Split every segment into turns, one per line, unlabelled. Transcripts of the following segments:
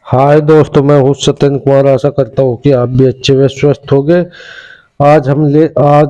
हाय दोस्तों, मैं हूँ सत्येंद्र कुमार। आशा करता हूँ कि आप भी अच्छे व स्वस्थ होंगे। आज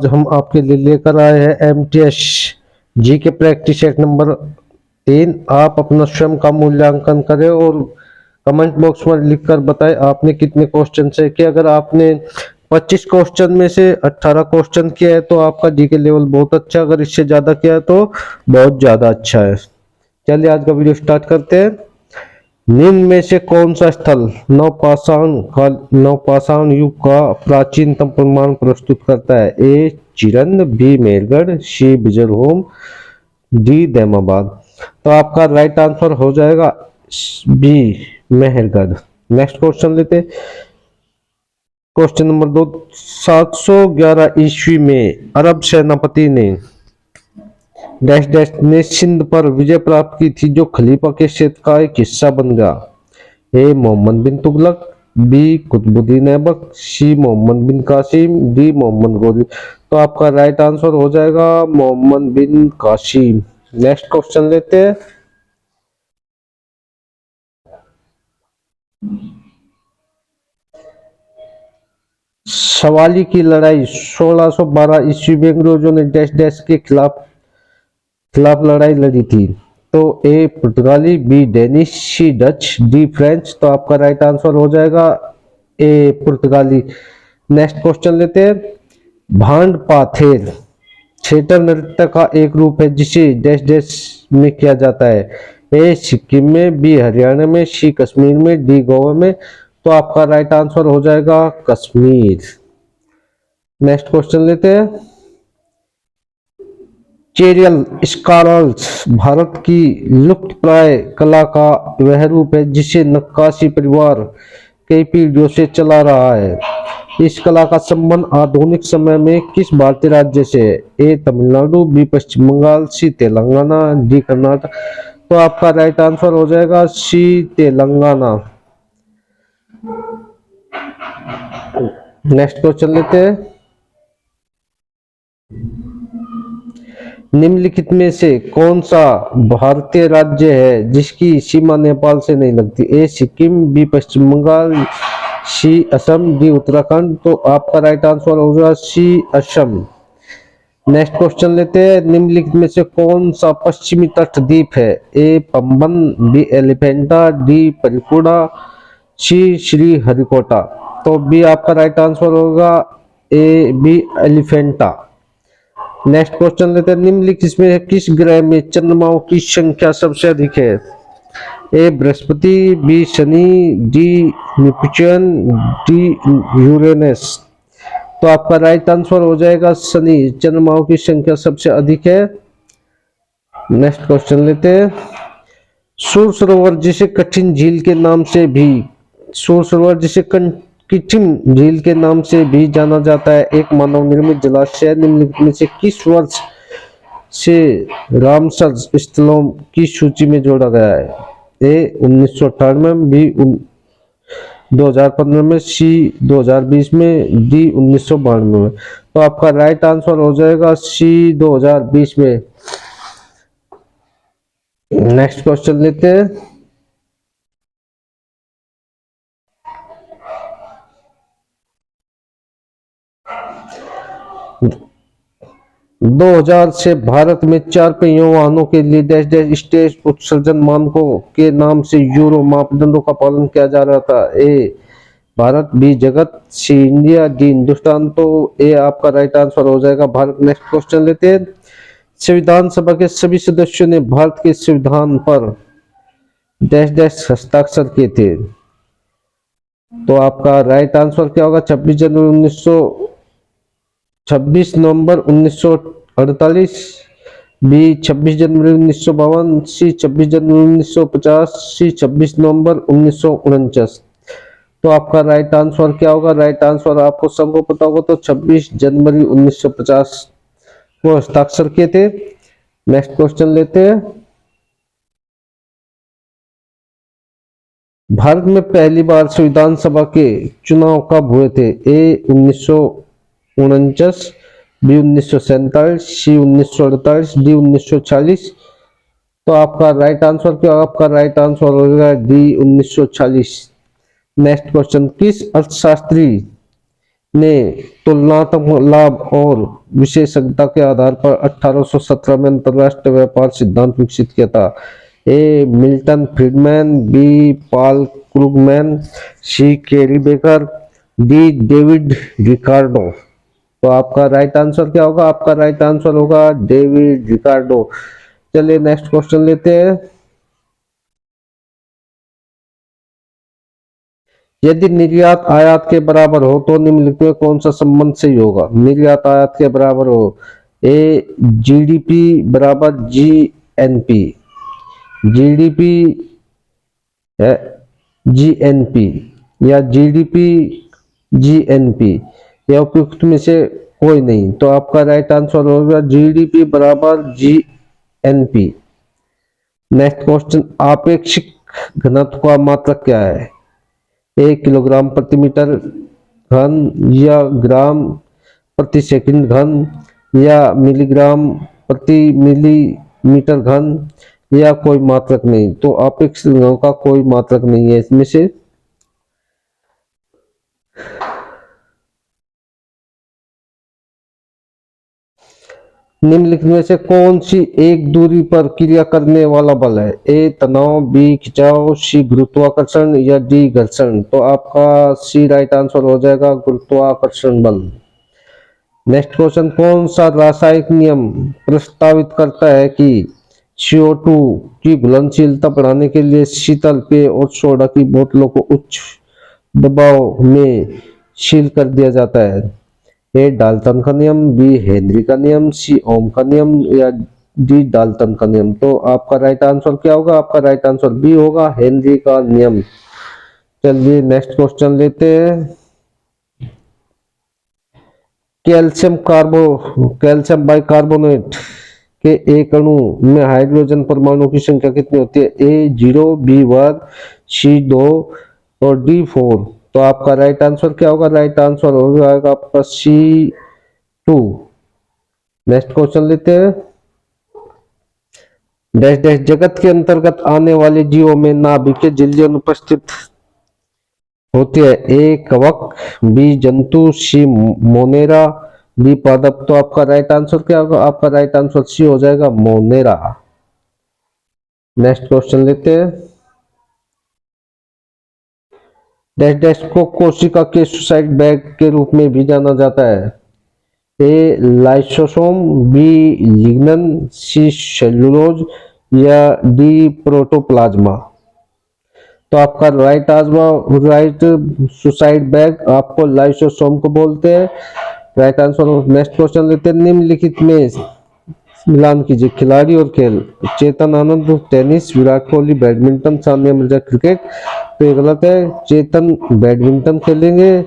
हम आपके लिए लेकर आए हैं एमटीएस जी के प्रैक्टिस सेट नंबर 3। आप अपना स्वयं का मूल्यांकन करें और कमेंट बॉक्स में लिखकर बताएं आपने कितने क्वेश्चन से किए। अगर आपने 25 क्वेश्चन में से 18 क्वेश्चन किया है तो आपका जी के लेवल बहुत अच्छा है। अगर इससे ज्यादा किया है तो बहुत ज्यादा अच्छा है। चलिए आज का वीडियो स्टार्ट करते हैं। निम्न में से कौन सा स्थल नवपाषाण युग का प्राचीनतम प्रमाण प्रस्तुत करता है? ए चिरंद, बी मेरगढ़, सी बिजरहोम, डी दैमाबाद। तो आपका राइट आंसर हो जाएगा बी मेहरगढ़। नेक्स्ट क्वेश्चन लेते। Question number 2। 711 ईस्वी में अरब सेनापति ने डैश डैश ने सिंध पर विजय प्राप्त की थी जो खलीफा के क्षेत्र का एक हिस्सा बन गया? ए मोहम्मद बिन तुगलक, बी कुतुबुद्दीन ऐबक, सी मोहम्मद बिन कासिम, डी मोहम्मद गौरी। तो आपका राइट आंसर हो जाएगा मोहम्मद बिन कासिम। नेक्स्ट क्वेश्चन लेते हैं। सवाली की लड़ाई 1612 ईस्वी में अंग्रेजों ने डैश डैश के खिलाफ लड़ाई लड़ी थी। तो ए पुर्तगाली, बी डेनिश, सी डच, डी फ्रेंच। तो आपका राइट आंसर हो जाएगा ए पुर्तगाली। नेक्स्ट क्वेश्चन लेते हैं। भांड पाथेर क्षेत्र नृत्य का एक रूप है जिसे डैश डैश में किया जाता है? ए सिक्किम में, बी हरियाणा में, सी कश्मीर में, डी गोवा में। तो आपका राइट आंसर हो जाएगा कश्मीर। नेक्स्ट क्वेश्चन लेते हैं। चेरियल स्कारल्स भारत की लुप्तप्राय कला का वह रूप है जिसे नक्काशी परिवार कई पीढ़ियों से चला रहा है। इस कला का संबंध आधुनिक समय में किस भारतीय राज्य से है? ए तमिलनाडु, बी पश्चिम बंगाल, सी तेलंगाना, डी कर्नाटक। तो आपका राइट आंसर हो जाएगा सी तेलंगाना। नेक्स्ट क्वेश्चन लेते हैं। निम्नलिखित में से कौन सा भारतीय राज्य है जिसकी सीमा नेपाल से नहीं लगती? ए सिक्किम, बी पश्चिम बंगाल, सी असम, डी उत्तराखंड। तो आपका राइट आंसर होगा सी असम। नेक्स्ट क्वेश्चन लेते हैं। निम्नलिखित में से कौन सा पश्चिमी तट द्वीप है? A Pamban, B Elephanta, D Parikud, C Sriharikota. तो बी आपका राइट आंसर होगा A B Elephanta. Next question लेते हैं। निम्नलिखित में किस ग्रह में चंद्रमाओं की संख्या सबसे अधिक है? ए बृहस्पति, बी शनि, डी नेपच्यून, डी यूरेनस। तो आपका राइट आंसर हो जाएगा शनि। चंद्रमाओं की संख्या सबसे अधिक है। नेक्स्ट क्वेश्चन लेते हैं। सूर सरोवर जिसे कठिन झील के नाम से भी किटिम झील के नाम से भी जाना जाता है एक मानव निर्मित जलाशय निम्नलिखित में से किस वर्ष से रामसर स्थलों की सूची में जोड़ा गया है? ए 1998 में, बी 2015 में, सी 2020 में, डी 1992 में। तो आपका राइट आंसर हो जाएगा सी 2020 में। नेक्स्ट क्वेश्चन लेते हैं। दो 2000 से भारत में 4 पहियों वाहनों के लिए डैश डैश स्टेज उत्सर्जन मानकों के नाम से यूरो मापदंडों का पालन किया जा रहा था? ए भारत, बी जगत, सी इंडिया, डी हिंदुस्तान। तो ए आपका राइट आंसर हो जाएगा भारत। नेक्स्ट क्वेश्चन लेते हैं। संविधान सभा के सभी सदस्यों ने भारत के संविधान पर डैश डैश हस्ताक्षर किए थे? तो आपका राइट आंसर क्या होगा? 26 नवंबर 1948, बी 26 जनवरी 1952, सी 26 जनवरी 1950, सी 26 नवंबर 1949। तो आपका राइट आंसर क्या होगा? राइट आंसर आपको सबको पता होगा तो 26 जनवरी 1950 को हस्ताक्षर किए थे। नेक्स्ट क्वेश्चन लेते हैं। भारत में पहली बार संविधान सभा के चुनाव कब हुए थे? ए 1949, बी 1947, सी 1948, डी 1940। तो आपका राइट आंसर क्या? आपका राइट आंसर होगा डी 1940। नेक्स्ट क्वेश्चन, किस अर्थशास्त्री ने तुलनात्मक लाभ और विशेषज्ञता के आधार पर 1817 में अंतरराष्ट्रीय व्यापार सिद्धांत विकसित किया था? A Milton Friedman, B Paul Krugman, C Gary Becker, D David Ricardo. तो आपका राइट आंसर क्या होगा? आपका राइट आंसर होगा डेविड रिकार्डो। चलिए नेक्स्ट क्वेश्चन लेते हैं। यदि निर्यात आयात के बराबर हो तो निम्नलिखित में कौन सा संबंध सही होगा? निर्यात आयात के बराबर हो, ए जीडीपी बराबर जीएनपी, जीडीपी जीएनपी या जीडीपी जीएनपी, या उपयुक्त में से कोई नहीं। तो आपका राइट आंसर होगा जीडीपी बराबर जीएनपी। नेक्स्ट क्वेश्चन, आपेक्षिक घनत्व का मात्रक क्या है? एक किलोग्राम प्रति मीटर घन, या ग्राम प्रति सेकंड घन, या मिलीग्राम प्रति मिलीमीटर घन, या कोई मात्रक नहीं। तो अपेक्षित घनत्व का कोई मात्रक नहीं है इसमें से। निम्नलिखित में से कौन सी एक दूरी पर क्रिया करने वाला बल है? ए तनाव, बी खिंचाव, सी गुरुत्वाकर्षण, या डी घर्षण। तो आपका सी राइट आंसर हो जाएगा गुरुत्वाकर्षण बल। नेक्स्ट क्वेश्चन, कौन सा रासायनिक नियम प्रस्तावित करता है कि CO2 की घुलनशीलता बढ़ाने के लिए शीतल पेय और सोडा की बोतलों को उच्च दबाव में सील कर दिया जाता है? ए डाल्टन का नियम, बी हेनरी का नियम, सी ओम का नियम, या डी डाल्टन का नियम। तो आपका राइट आंसर क्या होगा? आपका राइट आंसर बी होगा, हेनरी का नियम। चलिए नेक्स्ट क्वेश्चन लेते हैं। कैल्शियम बाइकार्बोनेट के एक अणु में हाइड्रोजन परमाणु की संख्या कितनी होती है? ए 0, बी 1, सी 2 और डी 4। तो आपका राइट आंसर क्या होगा? राइट आंसर हो जाएगा आपका C2। नेक्स्ट क्वेश्चन लेते हैं। डैश डैश जगत के अंतर्गत आने वाले जीवों में नाभिकीय झिल्ली अनुपस्थित होती है? ए कवक, बी जंतु, सी मोनेरा, डी पादप। तो आपका राइट आंसर क्या होगा? आपका राइट आंसर सी हो जाएगा, मोनेरा। नेक्स्ट क्वेश्चन लेते हैं। डैश डैश को कोशिका के सुसाइड बैग के रूप में भी जाना जाता है? ए लाइसोसोम, बी लिग्नन, सी सेलुलोज, या डी प्रोटोप्लाज्मा। तो आपका राइट सुसाइड बैग आपको लाइसोसोम को बोलते हैं। Right answer. नेक्स्ट क्वेश्चन लेते हैं। निम्नलिखित में मिलान कीजिए। खिलाड़ी और खेल, Chetan Anand tennis, Virat Kohli badminton, Sania Mirza cricket. तो ये गलत है। चेतन बैडमिंटन खेलेंगे,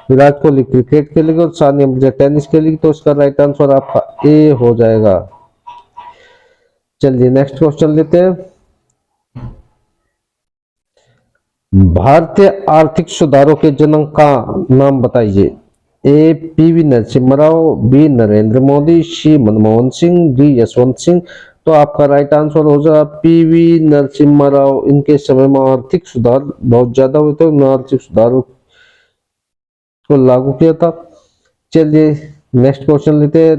विराट कोहली क्रिकेट खेलेंगे और सानिया मिर्जा टेनिस खेलेगी। तो इसका राइट आंसर आपका ए हो जाएगा। चलिए नेक्स्ट क्वेश्चन लेते हैं। भारतीय आर्थिक सुधारों के जनक का नाम बताइए। ए पीवी नरसिम्हा राव, बी नरेंद्र मोदी, सी मनमोहन सिंह, डी यशवंत सिंह। तो आपका राइट आंसर हो जाएगा पीवी नरसिम्हा राव। इनके समय में आर्थिक सुधार बहुत ज्यादा हुए थे, उन्होंने आर्थिक सुधारों को लागू किया था। चलिए नेक्स्ट क्वेश्चन लेते हैं।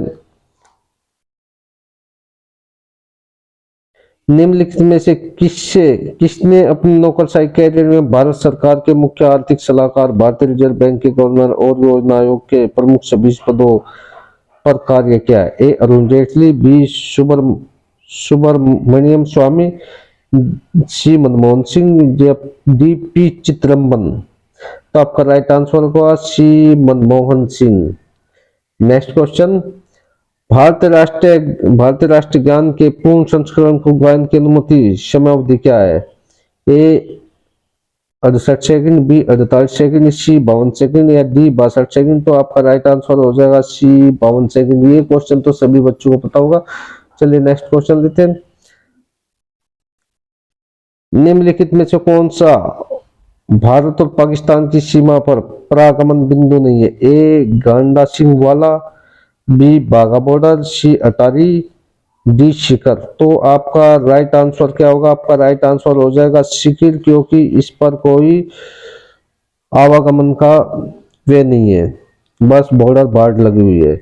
निम्नलिखित में से किसने अपने नौकरशाही कैरियर में भारत सरकार के मुख्य आर्थिक सलाहकार, भारतीय रिजर्व बैंक के गवर्नर और योजना आयोग के प्रमुख सभी पदों पर कार्य किया है? A Arun Jaitley, B Subramanian Swamy, C Manmohan Singh, D P Chidambaram. तो आपका राइट आंसर होगा C Manmohan Singh. Next question. भारतीय राष्ट्रीय ज्ञान के पूर्ण संस्करण को गायन की अनुमति समयावधि क्या है? ए 68 सेकंड, बी 48 सेकंड, सी 52 सेकंड, या डी 62 सेकंड। तो आपका राइट आंसर हो जाएगा सी 52 सेकंड। ये क्वेश्चन तो सभी बच्चों को पता होगा। चलिए नेक्स्ट क्वेश्चन लेते हैं। निम्नलिखित में से कौन सा भारत और पाकिस्तान की सीमा पर परागमन बिंदु नहीं है? ए गांडा सिंह वाला, बी बाघा बॉर्डर, सी अटारी, डी शिखर। तो आपका राइट आंसर क्या होगा? आपका राइट आंसर हो जाएगा शिखर, क्योंकि इस पर कोई आवागमन का वे नहीं है, बस बॉर्डर बाढ़ लगी हुई है।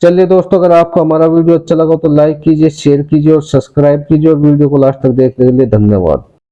चलिए दोस्तों, अगर आपको हमारा वीडियो अच्छा लगा तो लाइक कीजिए, शेयर कीजिए और सब्सक्राइब कीजिए और वीडियो को लास्ट तक देखने के लिए धन्यवाद।